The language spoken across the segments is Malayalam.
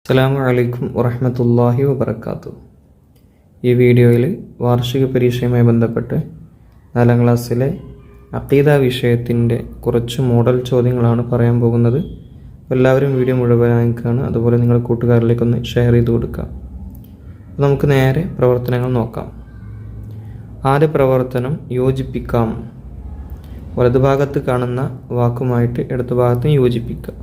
അസ്സലാമു അലൈക്കും വറഹ്മത്തുള്ളാഹി വബറകാതുഹു. ഈ വീഡിയോയിൽ വാർഷിക പരീക്ഷയുമായി ബന്ധപ്പെട്ട് 4ാം ക്ലാസ്സിലെ അഖീദ വിഷയത്തിൻ്റെ കുറച്ച് മോഡൽ ചോദ്യങ്ങളാണ് പറയാൻ പോകുന്നത്. എല്ലാവരും വീഡിയോ മുഴുവനായി കാണുക, അതുപോലെ നിങ്ങളുടെ കൂട്ടുകാരിലേക്കൊന്ന് ഷെയർ ചെയ്ത് കൊടുക്കുക. നമുക്ക് നേരെ പ്രവർത്തനങ്ങൾ നോക്കാം. ആദ്യ പ്രവർത്തനം യോജിപ്പിക്കാം. വലതുഭാഗത്ത് കാണുന്ന വാക്കുമായിട്ട് ഇടതുഭാഗത്ത് യോജിപ്പിക്കുക.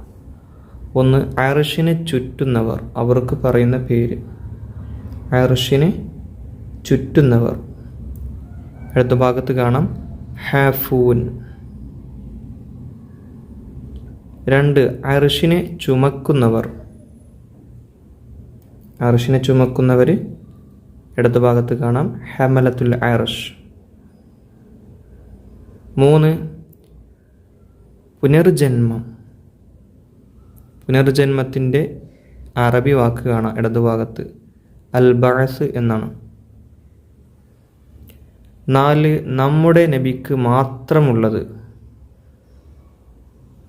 1. അർശിനെ ചുറ്റുന്നവർ, അവർക്ക് പറയുന്ന പേര്. അർശിനെ ചുറ്റുന്നവർ. ഇടതുഭാഗത്ത് കാണാം ഹാഫൂൻ. 2. അർശിനെ ചുമക്കുന്നവർ. അർശിനെ ചുമക്കുന്നവർ ഇടതുഭാഗത്ത് കാണാം ഹമലത്തുൽ അർശ്. 3. പുനർജന്മം. പുനർജന്മത്തിൻ്റെ അറബി വാക്ക് കാണാം ഇടതുഭാഗത്ത് അൽ ബഅസ് എന്നാണ്. 4. നമ്മുടെ നബിക്ക് മാത്രമുള്ളത്.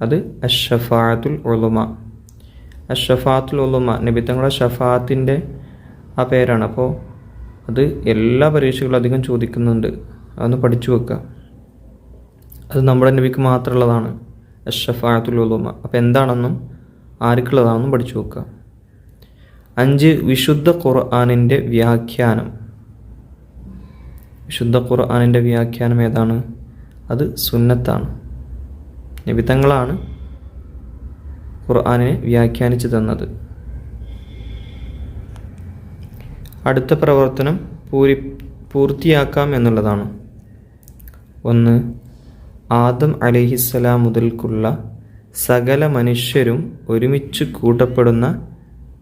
അത് അഷ്ഷഫാഅത്തുൽ ഉളുമ. അഷ്ഷഫാഅത്തുൽ ഉളുമ നബി തങ്ങളുടെ ഷഫാഅത്തിൻ്റെ ആ പേരാണ്. അപ്പോൾ അത് എല്ലാ പരീക്ഷകളും അധികം ചോദിക്കുന്നുണ്ട്, അതൊന്ന് പഠിച്ചു വെക്കുക. അത് നമ്മുടെ നബിക്ക് മാത്രമുള്ളതാണ് അഷ്ഷഫാഅത്തുൽ ഉളുമ. അപ്പോൾ എന്താണെന്നും ആർക്കുള്ളതാണെന്നും പഠിച്ചു നോക്കുക. 5. വിശുദ്ധ ഖുർആനിൻ്റെ വ്യാഖ്യാനം. വിശുദ്ധ ഖുർആനിൻ്റെ വ്യാഖ്യാനം ഏതാണ്? അത് സുന്നത്താണ്. നബി തങ്ങളാണ് ഖുർആനിനെ വ്യാഖ്യാനിച്ചു തന്നത്. അടുത്ത പ്രവർത്തനം പൂർത്തിയാക്കാം എന്നുള്ളതാണ്. 1. ആദം അലൈഹിസ്സലാം മുതൽക്കുള്ള സകല മനുഷ്യരും ഒരുമിച്ച് കൂട്ടപ്പെടുന്ന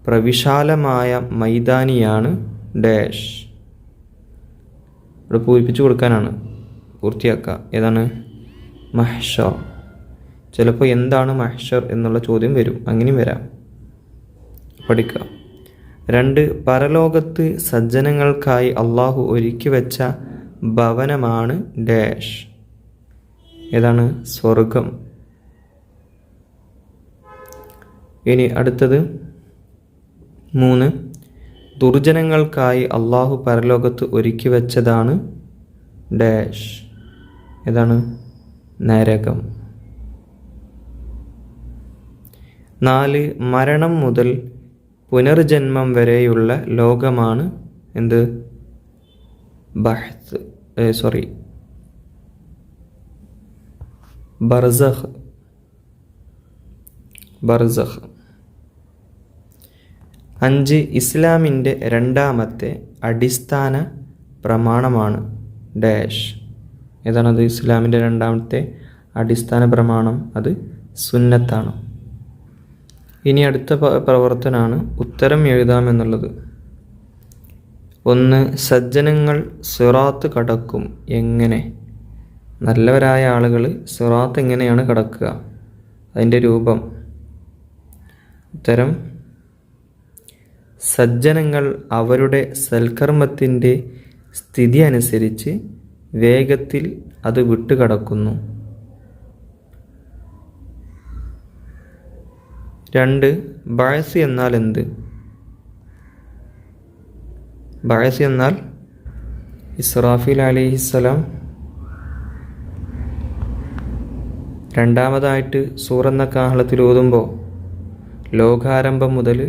പ്രവിശാലമായ മൈതാനിയാണ് ഡാഷ്. ഇവിടെ പൂരിപ്പിച്ചു കൊടുക്കാനാണ്, പൂർത്തിയാക്കുക. ഏതാണ്? മഹ്ശർ. ചിലപ്പോൾ എന്താണ് മഹ്ശർ എന്നുള്ള ചോദ്യം വരും, അങ്ങനെയും വരാം, പഠിക്കുക. 2. പരലോകത്ത് സജ്ജനങ്ങൾക്കായി അള്ളാഹു ഒരുക്കി വെച്ച ഭവനമാണ് ഡാഷ്. ഏതാണ്? സ്വർഗം. ഇനി അടുത്തത് 3. ദുർജനങ്ങൾക്കായി അള്ളാഹു പരലോകത്ത് ഒരുക്കി വെച്ചതാണ് ഡാഷ്. ഏതാണ്? നരകം. 4. മരണം മുതൽ പുനർജന്മം വരെയുള്ള ലോകമാണ് എന്ത്? ബർസഖ്. ബർസഖ്. 5. ഇസ്ലാമിൻ്റെ രണ്ടാമത്തെ അടിസ്ഥാന പ്രമാണമാണ് ഡാഷ്. ഏതാണത്? ഇസ്ലാമിൻ്റെ രണ്ടാമത്തെ അടിസ്ഥാന പ്രമാണം അത് സുന്നത്താണ്. ഇനി അടുത്ത പ്രവർത്തനമാണ് ഉത്തരം എഴുതാമെന്നുള്ളത്. 1. സജ്ജനങ്ങൾ സിറാത്ത് കടക്കും എങ്ങനെ? നല്ലവരായ ആളുകൾ സിറാത്ത് എങ്ങനെയാണ് കടക്കുക? അതിൻ്റെ രൂപം. ഉത്തരം: സജ്ജനങ്ങൾ അവരുടെ സൽക്കർമ്മത്തിൻ്റെ സ്ഥിതി അനുസരിച്ച് വേഗത്തിൽ അത് വിട്ടുകടക്കുന്നു. 2. ബഅസ് എന്നാൽ എന്ത്? ബഅസ് എന്നാൽ ഇസ്രാഫീൽ അലൈഹിസ്സലാം രണ്ടാമതായിട്ട് സൂറെന്ന കാഹളത്തിൽ ഓതുമ്പോൾ ലോകാരംഭം മുതൽ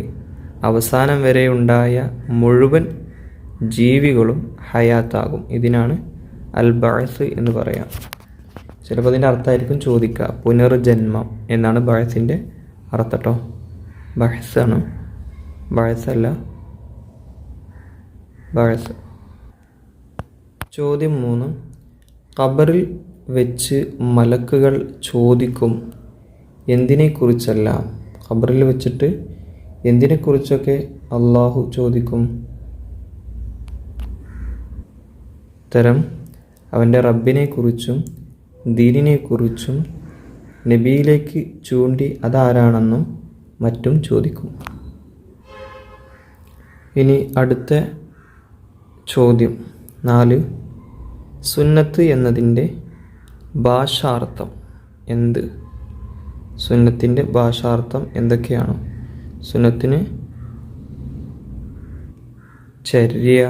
അവസാനം വരെ ഉണ്ടായ മുഴുവൻ ജീവികളും ഹയാത്താകും. ഇതിനാണ് അൽ ബഅസ് എന്ന് പറയാം. ചിലപ്പോൾ അതിൻ്റെ അർത്ഥമായിരിക്കും ചോദിക്കുക. പുനർജന്മം എന്നാണ് ബഅസിൻ്റെ അർത്ഥം കേട്ടോ. ബഅസാണ്, ബഅസല്ല, ബഅസ്. ചോദ്യം 3. ഖബറിൽ വെച്ച് മലക്കുകൾ ചോദിക്കും എന്തിനെക്കുറിച്ചെല്ലാം? ഖബറിൽ വെച്ചിട്ട് എന്തിനെക്കുറിച്ചൊക്കെ അള്ളാഹു ചോദിക്കും? ഉത്തരം: അവൻ്റെ റബ്ബിനെക്കുറിച്ചും ദീനിനെക്കുറിച്ചും നബിയിലേക്ക് ചൂണ്ടി അതാരാണെന്നും മറ്റും ചോദിക്കും. ഇനി അടുത്ത ചോദ്യം 4. സുന്നത്ത് എന്നതിൻ്റെ ഭാഷാർത്ഥം എന്ത്? സുന്നത്തിൻ്റെ ഭാഷാർത്ഥം എന്തൊക്കെയാണ്? സുന്നത്തിന് ചര്യ,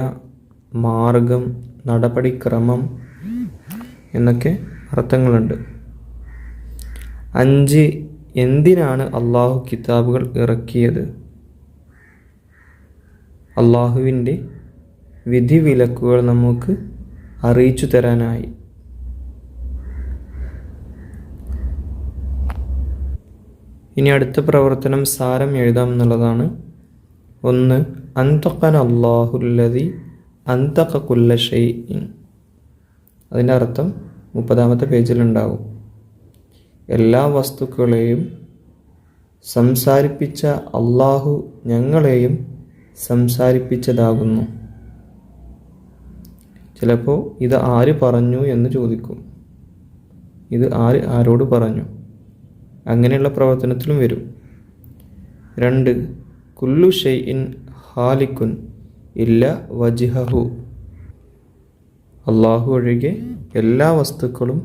മാർഗം, നടപടിക്രമം എന്നൊക്കെ അർത്ഥങ്ങളുണ്ട്. 5 എന്തിനാണ് അള്ളാഹു കിതാബുകൾ ഇറക്കിയത്? അള്ളാഹുവിൻ്റെ വിധിവിലക്കുകൾ നമുക്ക് അറിയിച്ചു തരാനായി. ഇനി അടുത്ത പ്രവർത്തനം സാരം എഴുതാം എന്നുള്ളതാണ്. 1. അന്തഖന അല്ലാഹുല്ലദി അന്തഖ കുല്ല ഷൈഇൻ. അതിൻ്റെ അർത്ഥം 30-ാമത്തെ പേജിലുണ്ടാവും. എല്ലാ വസ്തുക്കളെയും സംസാരിപ്പിച്ച അള്ളാഹു ഞങ്ങളെയും സംസാരിപ്പിച്ചതാകുന്നു. ചിലപ്പോൾ ഇത് ആര് പറഞ്ഞു എന്ന് ചോദിക്കും. ഇത് ആരോട് പറഞ്ഞു? അങ്ങനെയുള്ള പ്രവർത്തനത്തിലും വരും. 2. കുല്ലു ഷൈഇൻ ഹാലിക്കുൻ ഇല്ല വജ്ഹഹു. അള്ളാഹു ഒഴികെ എല്ലാ വസ്തുക്കളും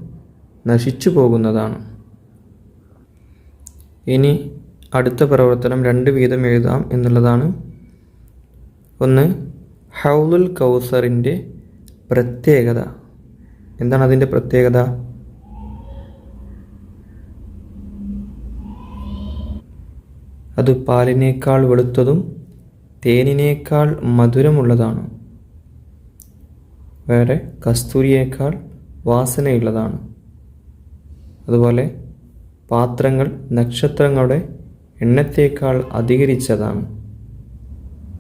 നശിച്ചു പോകുന്നതാണ്. ഇനി അടുത്ത പ്രവർത്തനം 2 വീതം എഴുതാം എന്നുള്ളതാണ്. 1. ഹൗലുൽ കൗസറിൻ്റെ പ്രത്യേകത. എന്താണ് അതിൻ്റെ പ്രത്യേകത? അത് പാലിനേക്കാൾ വെളുത്തതും തേനിനേക്കാൾ മധുരമുള്ളതാണ്. വേറെ കസ്തൂരിയേക്കാൾ വാസനയുള്ളതാണ്. അതുപോലെ പാത്രങ്ങൾ നക്ഷത്രങ്ങളുടെ എണ്ണത്തേക്കാൾ അധികരിച്ചതാണ്.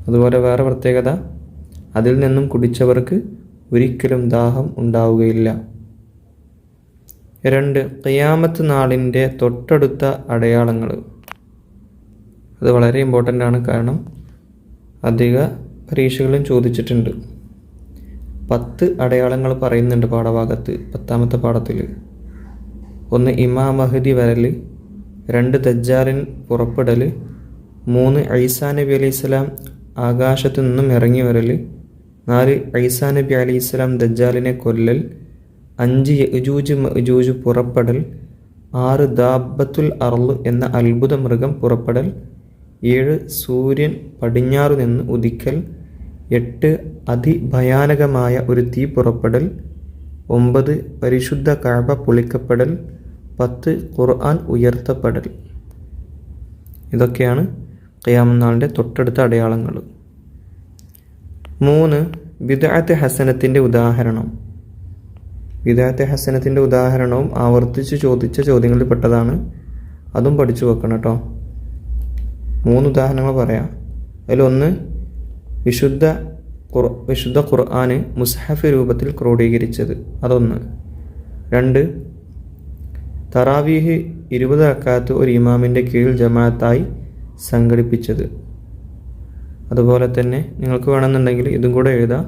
അതുപോലെ വേറെ പ്രത്യേകത, അതിൽ നിന്നും കുടിച്ചവർക്ക് ഒരിക്കലും ദാഹം ഉണ്ടാവുകയില്ല. 2. ഖിയാമത്ത് നാളിൻ്റെ തൊട്ടടുത്ത അടയാളങ്ങൾ. അത് വളരെ ഇമ്പോർട്ടൻ്റ് ആണ്. കാരണം അധിക പരീക്ഷകളും ചോദിച്ചിട്ടുണ്ട്. 10 അടയാളങ്ങൾ പറയുന്നുണ്ട് പാഠഭാഗത്ത്, 10-ാമത്തെ പാഠത്തിൽ. 1. ഇമാം മഹ്ദി വരൽ. 2. ദജ്ജാലിൻ പുറപ്പെടൽ. 3. ഈസാ നബി അലൈഹിസ്സലാം ആകാശത്തു നിന്നും ഇറങ്ങി വരൽ. 4. ഈസാ നബി അലൈഹിസ്സലാം ദജ്ജാലിനെ കൊല്ലൽ. 5. യഅ്ജൂജ് മഅ്ജൂജ് പുറപ്പെടൽ. 6. ദാബത്തുൽ അർള് എന്ന അത്ഭുത മൃഗം പുറപ്പെടൽ. 7. സൂര്യൻ പടിഞ്ഞാറു നിന്ന് ഉദിക്കൽ. 8. അതിഭയാനകമായ ഒരു തീ പുറപ്പെടൽ. 9. പരിശുദ്ധ കഅബ പൊളിക്കപ്പെടൽ. 10. ഖുർആൻ ഉയർത്തപ്പെടൽ. ഇതൊക്കെയാണ് ഖിയാമത്ത് നാളിൻ്റെ തൊട്ടടുത്ത അടയാളങ്ങൾ. 3. ബിദ്അത്ത് ഹസനത്തിൻ്റെ ഉദാഹരണം. ബിദ്അത്ത് ഹസനത്തിൻ്റെ ഉദാഹരണവും ആവർത്തിച്ച് ചോദിച്ച ചോദ്യങ്ങളിൽ പെട്ടതാണ്. അതും പഠിച്ചു വെക്കണം കേട്ടോ. 3 ഉദാഹരണങ്ങൾ പറയാം. അതിലൊന്ന് വിശുദ്ധ ഖുർആന് മുസ്ഹഫ് രൂപത്തിൽ ക്രോഡീകരിച്ചത്. അതൊന്ന്. 2. തറാവീഹ് 20 റക്അത്ത് ഒരു ഇമാമിൻ്റെ കീഴിൽ ജമാഅത്തായി സംഘടിപ്പിച്ചത്. അതുപോലെ തന്നെ നിങ്ങൾക്ക് വേണമെന്നുണ്ടെങ്കിൽ ഇതും കൂടെ എഴുതാം.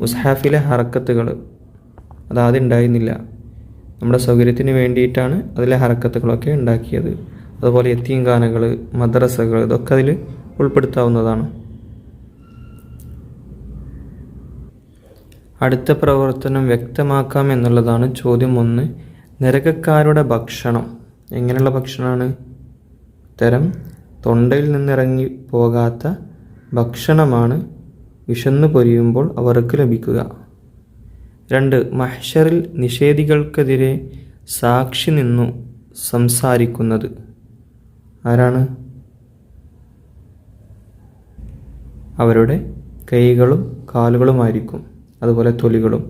മുസ്ഹഫിലെ ഹറക്കത്തുകൾ അതാദ്യം ഉണ്ടായിരുന്നില്ല, നമ്മുടെ സൗകര്യത്തിന് വേണ്ടിയിട്ടാണ് അതിലെ ഹറക്കത്തുകളൊക്കെ ഉണ്ടാക്കിയത്. അതുപോലെ യത്തീംഖാനകൾ, മദ്രസകൾ, ഇതൊക്കെ അതിൽ ഉൾപ്പെടുത്താവുന്നതാണ്. അടുത്ത പ്രവർത്തനം വ്യക്തമാക്കാം എന്നുള്ളതാണ്. ചോദ്യം 1. നരകക്കാരുടെ ഭക്ഷണം എങ്ങനെയുള്ള ഭക്ഷണമാണ്? ഉത്തരം: തൊണ്ടയിൽ നിന്നിറങ്ങി പോകാത്ത ഭക്ഷണമാണ് വിശന്നു പൊരിയുമ്പോൾ അവർക്ക് ലഭിക്കുക. 2. മഹ്ശറിൽ നിഷേധികൾക്കെതിരെ സാക്ഷി നിന്നു സംസാരിക്കുന്നത് ആരാണ്? അവരുടെ കൈകളും കാലുകളുമായിരിക്കും, അതുപോലെ തൊലികളും.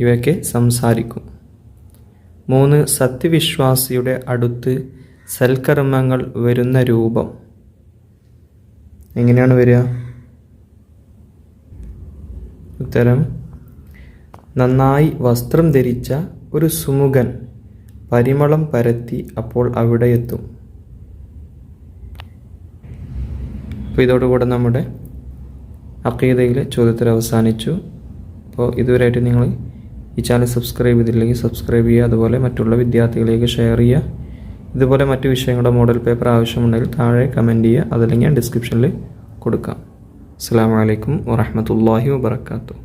ഇവയൊക്കെ സംസാരിക്കും. 3. സത്യവിശ്വാസിയുടെ അടുത്ത് സൽക്കർമ്മങ്ങൾ വരുന്ന രൂപം എങ്ങനെയാണ് വരിക? ഉത്തരം: നന്നായി വസ്ത്രം ധരിച്ച ഒരു സുമുഖൻ പരിമളം പരത്തി അപ്പോൾ അവിടെ എത്തും. അപ്പോൾ ഇതോടുകൂടെ നമ്മുടെ അഖീദയിലെ ചോദ്യത്തിൽ അവസാനിച്ചു. അപ്പോൾ ഇതുവരെയായിട്ട് നിങ്ങൾ ഈ ചാനൽ സബ്സ്ക്രൈബ് ചെയ്തില്ലെങ്കിൽ സബ്സ്ക്രൈബ് ചെയ്യുക. അതുപോലെ മറ്റുള്ള വിദ്യാർത്ഥികളിലേക്ക് ഷെയർ ചെയ്യുക. ഇതുപോലെ മറ്റു വിഷയങ്ങളുടെ മോഡൽ പേപ്പർ ആവശ്യമുണ്ടെങ്കിൽ താഴെ കമൻറ്റ് ചെയ്യുക. അതല്ലെങ്കിൽ ഞാൻ ഡിസ്ക്രിപ്ഷനിൽ കൊടുക്കാം. അസ്സലാമു അലൈക്കും വറഹ്മത്തുള്ളാഹി വബറകാതുഹു.